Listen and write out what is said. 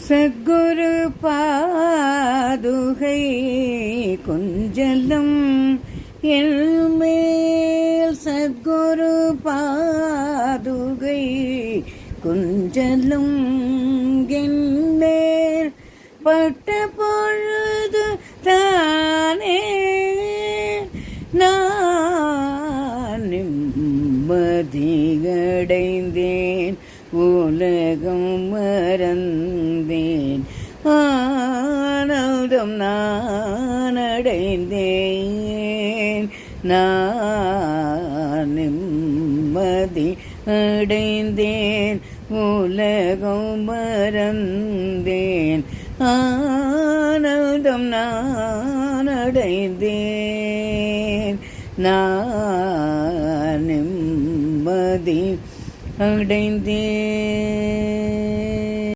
சத்குரு பாதுகை கொஞ்சலும் எல்மேல் சத்குரு பாதுகை கொஞ்சலும் என்மேல் பட்ட பொழுது தானே நான் நிம்மதியடைந்தேன், உலகம் மறந்தேன், ஆனந்தம் நான் அடைந்தேன். நான் நிம்மதி அடைந்தேன், உலகம் மறந்தேன், ஆனந்தம் நான் அடைந்தேன். நான் நிம்மதி அடைந்தேன்.